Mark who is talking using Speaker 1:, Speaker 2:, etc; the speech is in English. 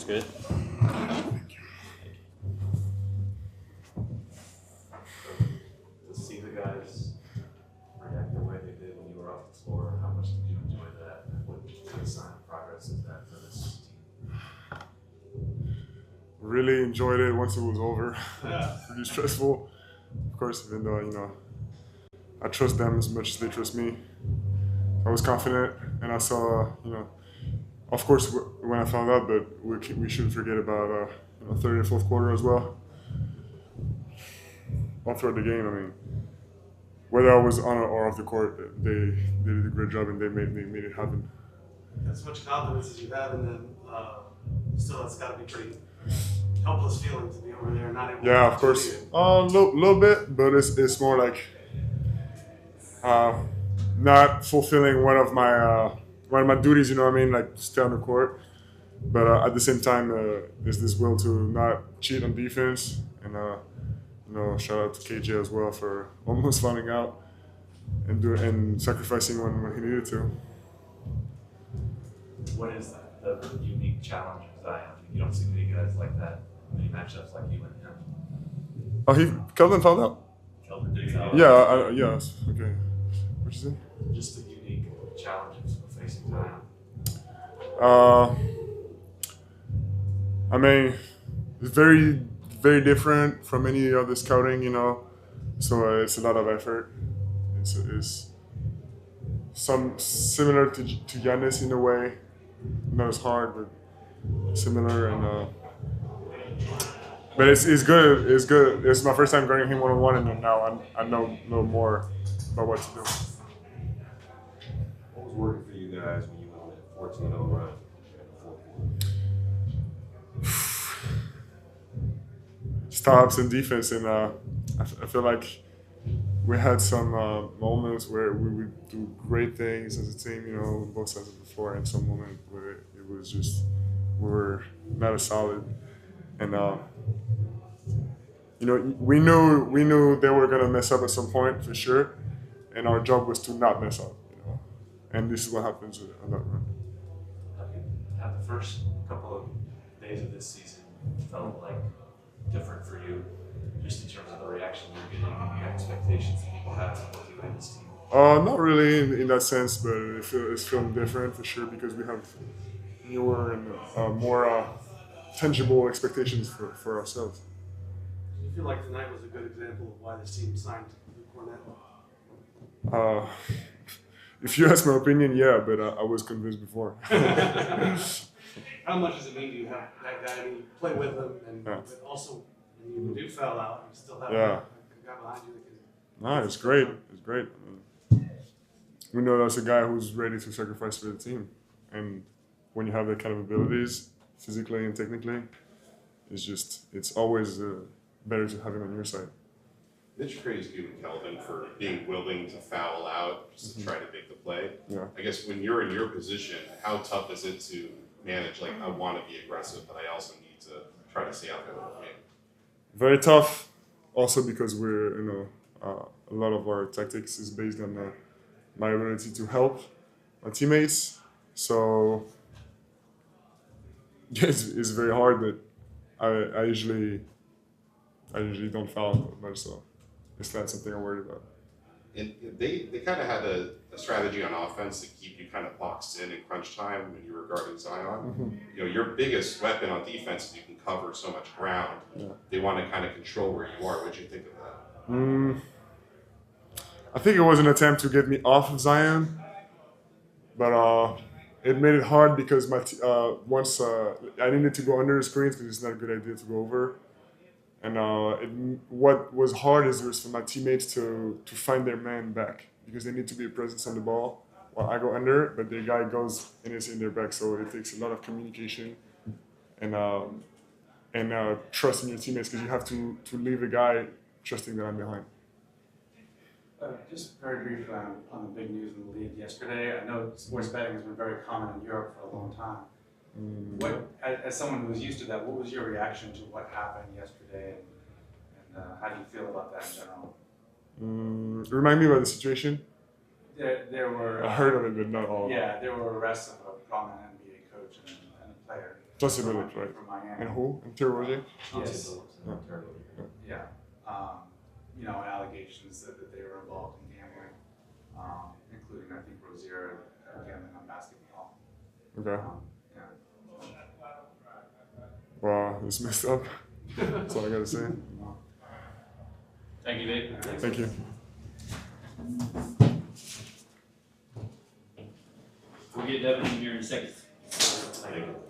Speaker 1: Looks good.
Speaker 2: To see the guys react the way they did when you were off the floor, how much did you enjoy that? What kind of sign of progress is that for this team?
Speaker 3: Really enjoyed it once it was over. Pretty stressful, of course, even though I trust them as much as they trust me. I was confident, and I saw of course when I found out, but we shouldn't forget about third and fourth quarter as well. All throughout the game, I mean, whether I was on or off the court, they did a great job and they made it happen.
Speaker 4: As much confidence as you have in them, still that's got to be pretty helpless feeling to be over there and not able to
Speaker 3: Yeah, of course. Little bit, but it's more like not fulfilling one of my duties. You know what I mean? Like stay on the court, but at the same time, there's this will to not cheat on defense, and shout out to KJ as well for almost finding out and sacrificing when he needed to.
Speaker 2: What is that? The unique challenge of Zion? You don't see many guys like that, many matchups like you and him.
Speaker 3: Oh, Kelvin found out?
Speaker 2: Kelvin did foul out.
Speaker 3: Yeah, yes. Okay. What'd you say?
Speaker 2: Just the unique challenges of facing Zion.
Speaker 3: I mean, it's very, very different from any other scouting, so it's a lot of effort. It's some similar to Giannis in a way, not as hard, but similar. And but it's good. It's good. It's my first time guarding him one-on-one, and now I know more about what to do.
Speaker 5: What was working for you guys when you went on that 14-0 run in the fourth quarter?
Speaker 3: Stops and defense, and I feel like we had some moments where we would do great things as a team, on both sides of the floor, and some moment where it was just we were not as solid, and we knew they were gonna mess up at some point for sure, and our job was to not mess up, and this is what happens on that run.
Speaker 2: Have the first couple of days of this season felt like different for you, just in terms of the reaction you're getting and the expectations that people have of you and this team?
Speaker 3: Not really in that sense, but it's feeling different for sure because we have newer and more tangible expectations for ourselves.
Speaker 4: Do you feel like tonight was a good example of why this team signed Luke Kornet?
Speaker 3: If you ask my opinion, yeah, but I was convinced before.
Speaker 4: How much does it mean to you have that guy? I mean, you play with him, and but also when you do foul out, you still have a guy behind you that can.
Speaker 3: No, it's great. It's great. I mean, we know that's a guy who's ready to sacrifice for the team, and when you have that kind of abilities, physically and technically, it's always better to have him on your side.
Speaker 6: Mitch praised you and Kelvin for being willing to foul out just to try to make the play.
Speaker 3: Yeah.
Speaker 6: I guess when you're in your position, how tough is it to manage, like, I want to be aggressive, but I also need to try to stay out there with the game?
Speaker 3: Very tough, also because we're, a lot of our tactics is based on my ability to help my teammates. So, it's very hard, but I usually don't foul much, so it's not something I'm worried about.
Speaker 6: And they kind of had a strategy on offense to keep you kind of boxed in crunch time when you were guarding Zion.
Speaker 3: Mm-hmm.
Speaker 6: Your biggest weapon on defense is you can cover so much ground.
Speaker 3: Yeah.
Speaker 6: They want to kind of control where you are. What did you think of that?
Speaker 3: I think it was an attempt to get me off of Zion, but it made it hard because once I needed to go under the screens because it's not a good idea to go over. And what was hard is for my teammates to find their man back because they need to be a presence on the ball while I go under, but the guy goes and it's in their back. So it takes a lot of communication and trust in your teammates because you have to leave a guy trusting that I'm behind.
Speaker 7: Just very briefly on the big news in the league yesterday. I know sports betting has been very common in Europe for a long time. What, as someone who's used to that, what was your reaction to what happened yesterday, and how do you feel about that in general?
Speaker 3: Remind me about the situation.
Speaker 7: There were.
Speaker 3: I heard of it, but not all.
Speaker 7: Yeah, there were arrests of a prominent NBA coach and a player.
Speaker 3: Jesse Billups, right?
Speaker 7: From Miami.
Speaker 3: And who? Interviewee?
Speaker 7: Yes.
Speaker 3: Yeah.
Speaker 7: Yeah. You know, allegations that they were involved in gambling, including, I think, Rozier gambling on basketball.
Speaker 3: Okay.
Speaker 7: Yeah.
Speaker 3: Wow, it's messed up. That's all I gotta say.
Speaker 1: Thank you, Dave.
Speaker 3: Thank you.
Speaker 1: We'll get Devin in here in a second.
Speaker 2: Thank you.